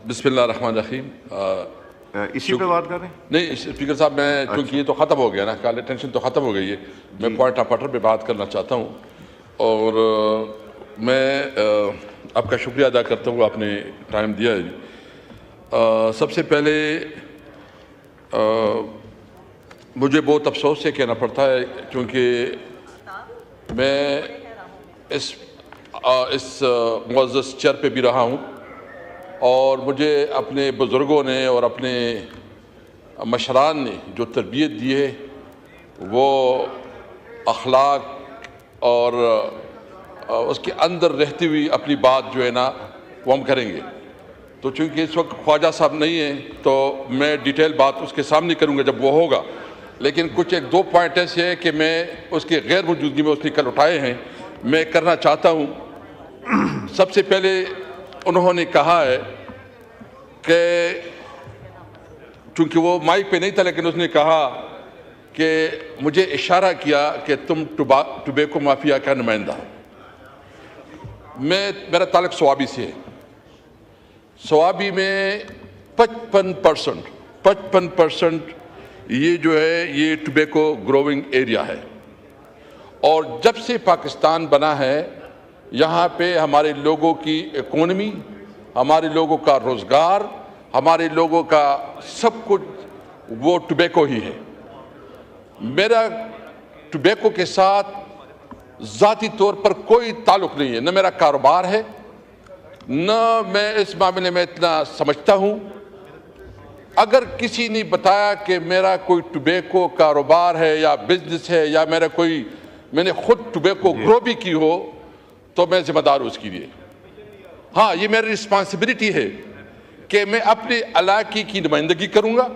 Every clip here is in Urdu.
بسم اللہ الرحمن الرحیم. اسی پہ بات کر رہے ہیں؟ نہیں اسپیکر صاحب، میں چونکہ یہ تو ختم ہو گیا نا، کال اٹینشن تو ختم ہو گئی ہے. میں پوائنٹ آف آرڈر پہ بات کرنا چاہتا ہوں، اور میں آپ کا شکریہ ادا کرتا ہوں، آپ نے ٹائم دیا ہے. سب سے پہلے مجھے بہت افسوس سے کہنا پڑتا ہے، کیونکہ میں اس معزز چیئر پہ بھی رہا ہوں، اور مجھے اپنے بزرگوں نے اور اپنے مشران نے جو تربیت دی ہے وہ اخلاق اور اس کے اندر رہتی ہوئی اپنی بات جو ہے نا وہ ہم کریں گے. تو چونکہ اس وقت خواجہ صاحب نہیں ہیں تو میں ڈیٹیل بات اس کے سامنے کروں گا جب وہ ہوگا، لیکن کچھ ایک دو پوائنٹ ایسے ہیں کہ میں اس کے غیر موجودگی میں اس نے کل اٹھائے ہیں، میں کرنا چاہتا ہوں. سب سے پہلے انہوں نے کہا ہے کہ چونکہ وہ مائک پہ نہیں تھا، لیکن اس نے کہا کہ مجھے اشارہ کیا کہ تم ٹوبیکو مافیا کا نمائندہ. میرا تعلق سوابی سے ہے. سوابی میں 55% یہ جو ہے یہ ٹوبیکو گروونگ ایریا ہے، اور جب سے پاکستان بنا ہے یہاں پہ ہمارے لوگوں کی اکانومی، ہمارے لوگوں کا روزگار، ہمارے لوگوں کا سب کچھ وہ ٹوبیکو ہی ہے. میرا ٹوبیکو کے ساتھ ذاتی طور پر کوئی تعلق نہیں ہے، نہ میرا کاروبار ہے، نہ میں اس معاملے میں اتنا سمجھتا ہوں. اگر کسی نے بتایا کہ میرا کوئی ٹوبیکو کاروبار ہے یا بزنس ہے یا میں نے خود ٹوبیکو گرو بھی کی ہو تو میں ذمہ دار ہوں اس کے لیے. ہاں، یہ میری رسپانسبلٹی ہے کہ میں اپنے علاقے کی نمائندگی کروں گا،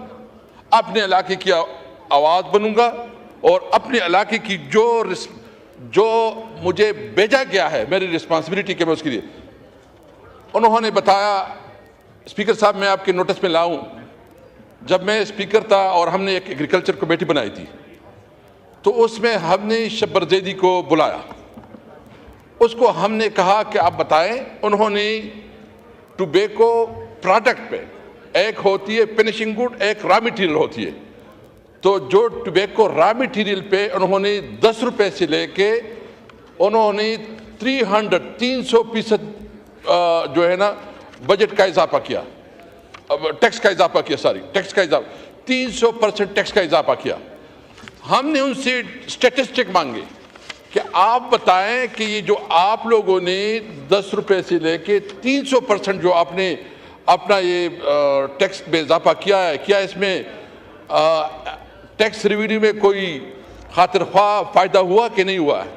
اپنے علاقے کی آواز بنوں گا، اور اپنے علاقے کی جو مجھے بھیجا گیا ہے میری رسپانسبلٹی کہ میں اس کے لیے. انہوں نے بتایا، اسپیکر صاحب میں آپ کے نوٹس میں لاؤں، جب میں اسپیکر تھا اور ہم نے ایک ایگریکلچر کمیٹی بنائی تھی تو اس میں ہم نے شبر زیدی کو بلایا. اس کو ہم نے کہا کہ آپ بتائیں. انہوں نے ٹوبیکو پروڈکٹ پہ، ایک ہوتی ہے فنشنگ گڈ، ایک را میٹیریل ہوتی ہے، تو جو ٹوبیکو را میٹیریل پہ انہوں نے 10 روپے سے لے کے انہوں نے 300% جو ہے نا بجٹ کا اضافہ کیا، ٹیکس کا اضافہ کیا، 300% ٹیکس کا اضافہ کیا. ہم نے ان سے سٹیٹسٹک مانگے کہ آپ بتائیں کہ یہ جو آپ لوگوں نے 10 روپے سے لے کے 300% جو آپ نے اپنا یہ ٹیکس میں اضافہ کیا ہے، کیا اس میں ٹیکس ریوینیو میں کوئی خاطر خواہ فائدہ ہوا کہ نہیں ہوا ہے؟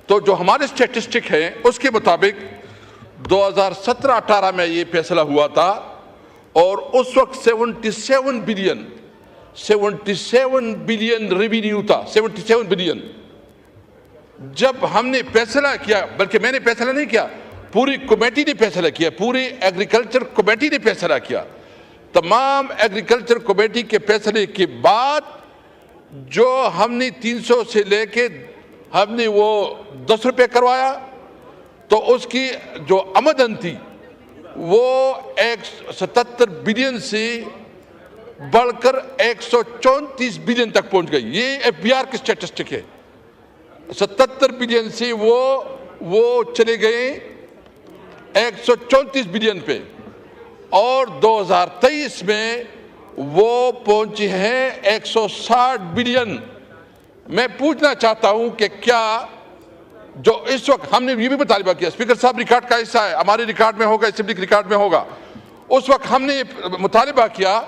تو جو ہمارے سٹیٹسٹک ہیں اس کے مطابق 2017-18 میں یہ فیصلہ ہوا تھا، اور اس وقت 77 بلین ریوینیو تھا. 77 بلین. جب ہم نے فیصلہ کیا، بلکہ میں نے فیصلہ نہیں کیا، پوری کمیٹی نے فیصلہ کیا، پوری ایگریکلچر کمیٹی نے فیصلہ کیا. تمام ایگریکلچر کمیٹی کے فیصلے کے بعد جو ہم نے 300 سے لے کے ہم نے وہ 10 روپے کروایا، تو اس کی جو آمدن تھی وہ 77 بلین سے بڑھ کر 134 بلین تک پہنچ گئی. یہ ایف بی آر کی سٹیٹسٹک ہے. 77 بلین سے وہ چلے گئے 134 بلین پہ، اور 2023 میں وہ پہنچے ہیں 160 بلین. میں پوچھنا چاہتا ہوں کہ کیا جو اس وقت ہم نے یہ بھی مطالبہ کیا، اسپیکر صاحب ریکارڈ کا حصہ ہے، ہمارے ریکارڈ میں ہوگا، اسمبلی کے ریکارڈ میں ہوگا. اس وقت ہم نے مطالبہ کیا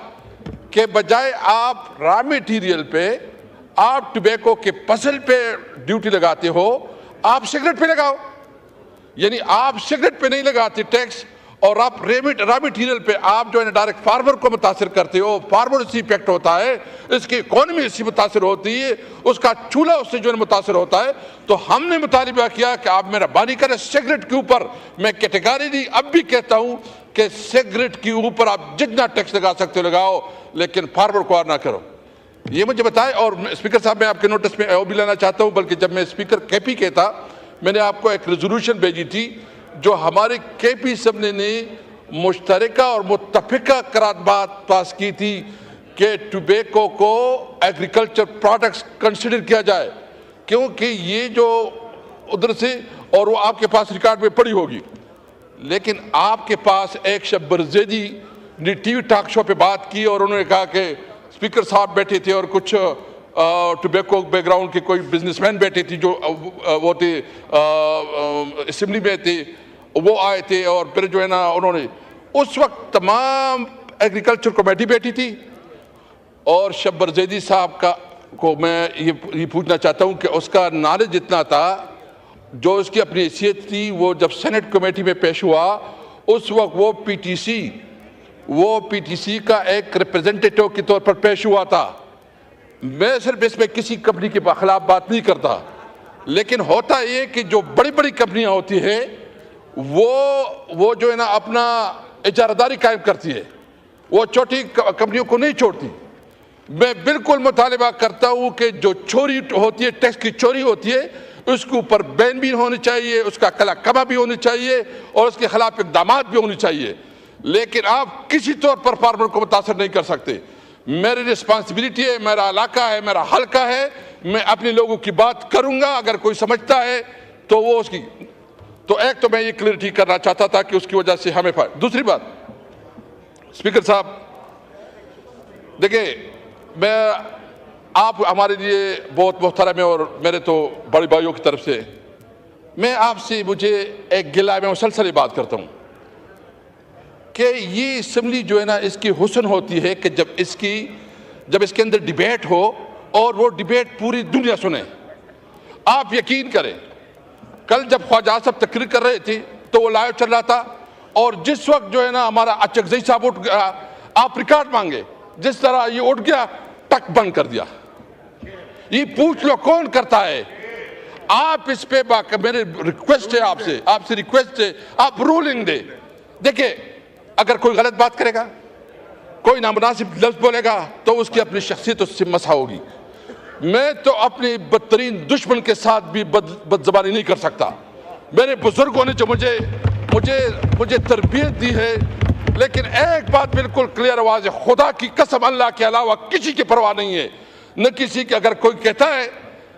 کہ بجائے آپ را میٹیریل پہ، آپ ٹوبیکو کے فصل پہ ڈیوٹی لگاتے ہو، آپ سگریٹ پہ لگاؤ. یعنی آپ سگریٹ پہ نہیں لگاتے ٹیکس، اور آپ را میٹیریل پہ آپ جو ہے ڈائریکٹ فارمر کو متاثر کرتے ہو. فارمر سے افیکٹ ہوتا ہے، اس کی اکانومی سے متاثر ہوتی ہے، اس کا چولہا اس سے جو ہے متاثر ہوتا ہے. تو ہم نے مطالبہ کیا کہ آپ مہربانی کریں سگریٹ کے اوپر، میں کیٹیگری اب بھی کہتا ہوں کہ سگریٹ کے اوپر آپ جتنا ٹیکس لگا سکتے ہو لگاؤ، لیکن فارمر کو نہ کرو. یہ مجھے بتائیں. اور اسپیکر صاحب میں آپ کے نوٹس میں بھی لانا چاہتا ہوں، بلکہ جب میں اسپیکر کے پی کے تھا میں نے آپ کو ایک ریزولوشن بھیجی تھی جو ہمارے کے پی اسمبلی نے مشترکہ اور متفقہ قرارداد پاس کی تھی کہ ٹوبیکو کو ایگریکلچر پروڈکٹس کنسیڈر کیا جائے، کیونکہ یہ جو ادھر سے، اور وہ آپ کے پاس ریکارڈ میں پڑی ہوگی، لیکن آپ کے پاس ایک شبر زیدی نے ٹی وی ٹاک شو پہ بات کی اور انہوں نے کہا کہ اسپیکر صاحب بیٹھے تھے اور کچھ ٹوبیکو بیک گراؤنڈ کے کوئی بزنس مین بیٹھے تھے جو وہ تھے اسمبلی میں تھے، وہ آئے تھے، اور پھر جو ہے نا انہوں نے اس وقت تمام ایگریکلچر کمیٹی بیٹھی تھی، اور شبر زیدی صاحب کو میں یہ پوچھنا چاہتا ہوں کہ اس کا نالج جتنا تھا، جو اس کی اپنی حیثیت تھی، وہ جب سینٹ کمیٹی میں پیش ہوا اس وقت وہ پی ٹی سی کا ایک ریپریزنٹیٹیو کے طور پر پیش ہوا تھا۔ میں صرف اس میں کسی کمپنی کے خلاف بات نہیں کرتا، لیکن ہوتا یہ کہ جو بڑی بڑی کمپنیاں ہوتی ہیں وہ جو ہے نا اپنا اجارہ داری قائم کرتی ہے، وہ چھوٹی کمپنیوں کو نہیں چھوڑتی۔ میں بالکل مطالبہ کرتا ہوں کہ جو چوری ہوتی ہے، ٹیکس کی چوری ہوتی ہے، اس کے اوپر بین بھی ہونی چاہیے، اس کا کلا کما بھی ہونی چاہیے، اور اس کے خلاف اقدامات بھی ہونی چاہیے، لیکن آپ کسی طور پر فارمر کو متاثر نہیں کر سکتے۔ میری رسپانسبلٹی ہے، میرا علاقہ ہے، میرا حلقہ ہے، میں اپنے لوگوں کی بات کروں گا، اگر کوئی سمجھتا ہے تو وہ اس کی، تو ایک تو میں یہ کلیئرٹی کرنا چاہتا تھا کہ اس کی وجہ سے ہمیں فائدہ۔ دوسری بات، اسپیکر صاحب دیکھیں، آپ ہمارے لیے بہت محترم ہیں اور میرے تو بڑے بھائیوں کی طرف سے میں آپ سے، مجھے ایک گلہ ہے، میں مسلسل بات کرتا ہوں کہ یہ اسمبلی جو ہے نا، اس کی حسن ہوتی ہے کہ جب اس کے اندر ڈیبیٹ ہو اور وہ ڈیبیٹ پوری دنیا سنے۔ آپ یقین کریں، کل جب خواجہ صاحب تقریر کر رہے تھے تو وہ لائیو چل رہا تھا، اور جس وقت جو ہے نا ہمارا اچکزئی صاحب اٹھ گیا، آپ ریکارڈ مانگے، جس طرح یہ اٹھ گیا ٹک بند کر دیا۔ یہ پوچھ لو کون کرتا ہے؟ آپ اس پہ میرے ریکویسٹ ہے آپ سے ریکویسٹ ہے، آپ رولنگ دے۔ دیکھیں، اگر کوئی غلط بات کرے گا، کوئی نامناسب لفظ بولے گا، تو اس کی اپنی شخصیت اس سے مسح ہوگی۔ میں تو اپنی بدترین دشمن کے ساتھ بھی بد زبانی نہیں کر سکتا۔ میرے بزرگوں نے جو مجھے تربیت دی ہے، لیکن ایک بات بالکل کلیئر آواز ہے، خدا کی قسم اللہ کے علاوہ کسی کی پرواہ نہیں ہے، نہ کسی کی۔ اگر کوئی کہتا ہے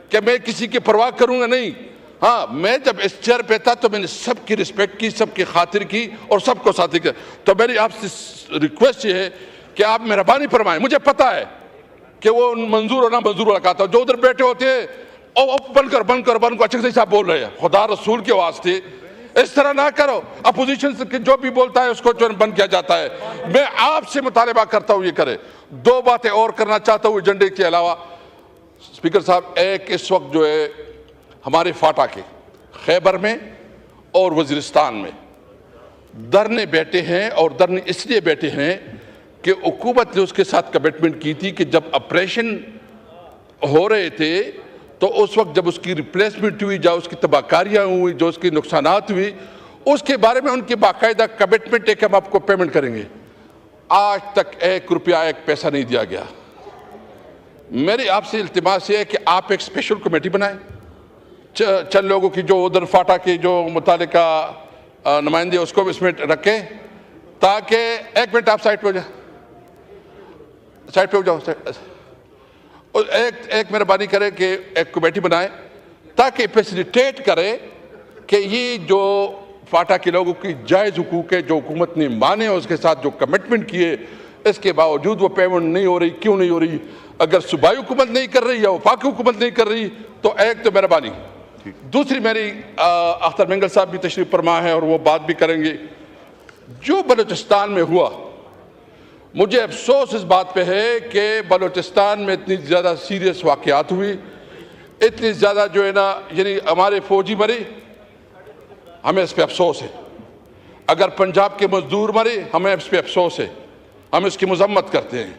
کہ میں کسی کی پرواہ کروں گا، نہیں۔ ہاں، میں جب اس چیئر پہ تھا تو میں نے سب کی رسپیکٹ کی، سب کی خاطر کی، اور سب کو ساتھی کیا۔ تو میری آپ سے ریکویسٹ یہ ہے کہ آپ مہربانی فرمائیں۔ مجھے پتا ہے کہ وہ منظور اور نہ منظور والا کہتا ہے، جو ادھر بیٹھے ہوتے ہیں بند کر اچھے صاحب بول رہے ہیں، خدا رسول کے واسطے اس طرح نہ کرو۔ اپوزیشن سے جو بھی بولتا ہے اس کو جو بند کیا جاتا ہے۔ میں آپ سے مطالبہ کرتا ہوں یہ کرے۔ دو باتیں اور کرنا چاہتا ہوں ایجنڈے کے علاوہ، اسپیکر صاحب۔ ایک اس وقت جو ہے ہمارے فاٹا کے خیبر میں اور وزیرستان میں دھرنے بیٹھے ہیں، اور دھرنے اس لیے بیٹھے ہیں کہ حکومت نے اس کے ساتھ کمٹمنٹ کی تھی کہ جب آپریشن ہو رہے تھے تو اس وقت جب اس کی ریپلیسمنٹ ہوئی، جو اس کی تباہ کاریاں ہوئی، جو اس کی نقصانات ہوئی، اس کے بارے میں ان کی باقاعدہ کمٹمنٹ ہے کہ ہم آپ کو پیمنٹ کریں گے۔ آج تک 1 روپیہ 1 پیسہ نہیں دیا گیا۔ میری آپ سے التماس یہ ہے کہ آپ ایک اسپیشل کمیٹی بنائیں، چند لوگوں کی جو ادھر فاٹا کے جو متعلقہ نمائندے اس کو بھی اس میں رکھیں، تاکہ 1 منٹ آپ سائٹ پہ ہو جائیں، سائٹ پہ ہو جاؤ، ایک مہربانی کرے کہ ایک کمیٹی بنائیں تاکہ فیسیلیٹیٹ کرے کہ یہ جو فاٹا کے لوگوں کی جائز حقوق ہے، جو حکومت نے مانے اور اس کے ساتھ جو کمٹمنٹ کیے، اس کے باوجود وہ پیمنٹ نہیں ہو رہی۔ کیوں نہیں ہو رہی؟ اگر صوبائی حکومت نہیں کر رہی یا وفاقی حکومت نہیں کر رہی تو ایک تو مہربانی۔ دوسری، میری اختر مینگل صاحب بھی تشریف فرما ہے اور وہ بات بھی کریں گے۔ جو بلوچستان میں ہوا، مجھے افسوس اس بات پہ ہے کہ بلوچستان میں اتنی زیادہ سیریس واقعات ہوئی، اتنی زیادہ جو ہے نا، یعنی ہمارے فوجی مرے، ہمیں اس پہ افسوس ہے۔ اگر پنجاب کے مزدور مرے، ہمیں اس پہ افسوس ہے، ہم اس کی مذمت کرتے ہیں۔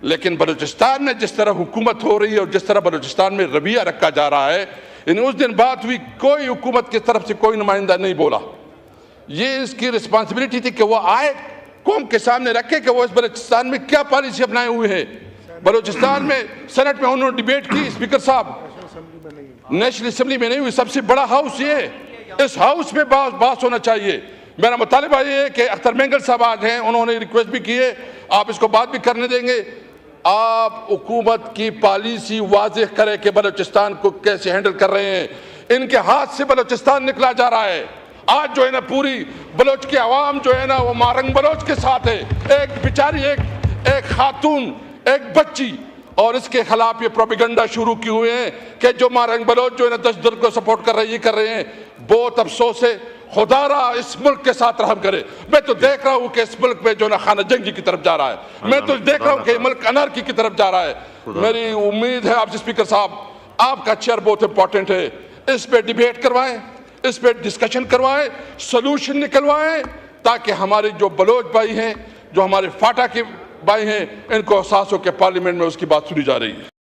لیکن بلوچستان میں جس طرح حکومت ہو رہی ہے اور جس طرح بلوچستان میں رویہ رکھا جا رہا ہے، یعنی اس دن بات ہوئی، کوئی حکومت کی طرف سے کوئی نمائندہ نہیں بولا۔ یہ اس کی رسپانسبلٹی تھی کہ وہ آئے، قوم کے سامنے رکھے کہ وہ اس بلوچستان میں کیا پالیسی اپنائے ہوئے ہیں۔ بلوچستان میں سینٹ میں انہوں نے ڈیبیٹ کی، اسپیکر صاحب، نیشنل اسمبلی میں نہیں ہوئی۔ سب سے بڑا ہاؤس یہ ہے، اس ہاؤس میں بحث ہونا چاہیے۔ میرا مطالبہ یہ ہے کہ اختر مینگل صاحب آج ہیں، انہوں نے ریکویسٹ بھی کی ہے، آپ اس کو بات بھی کرنے دیں گے، آپ حکومت کی پالیسی واضح کرے کہ بلوچستان کو کیسے ہینڈل کر رہے ہیں۔ ان کے ہاتھ سے بلوچستان نکلا جا رہا ہے۔ آج جو ہے نا پوری بلوچ کی عوام جو ہے نا وہ مارنگ بلوچ کے ساتھ ہے، ایک بیچاری ایک خاتون، ایک بچی، اور اس کے خلاف یہ پروپیگنڈا شروع کی ہوئے ہیں کہ جو مارنگ بلوچ جو ہے نا دہشت کو سپورٹ کر رہے ہیں، یہ کر رہے ہیں۔ بہت افسوس ہے، خدا را اس ملک کے ساتھ رحم کرے۔ میں تو دیکھ رہا ہوں کہ اس ملک میں جو نا خانہ جنگی کی طرف جا رہا ہے، میں تو دیکھ رہا ہوں کہ ملک انارکی کی طرف جا رہا ہے۔ میری امید ہے آپ سے اسپیکر صاحب، آپ کا چیئر بہت امپورٹنٹ ہے، اس پہ ڈیبیٹ کروائیں، اس پہ ڈسکشن کروائیں، سلوشن نکلوائیں، تاکہ ہمارے جو بلوچ بھائی ہیں، جو ہمارے فاٹا کے بھائی ہیں، ان کو احساس ہو کہ پارلیمنٹ میں اس کی بات سنی جا رہی ہے۔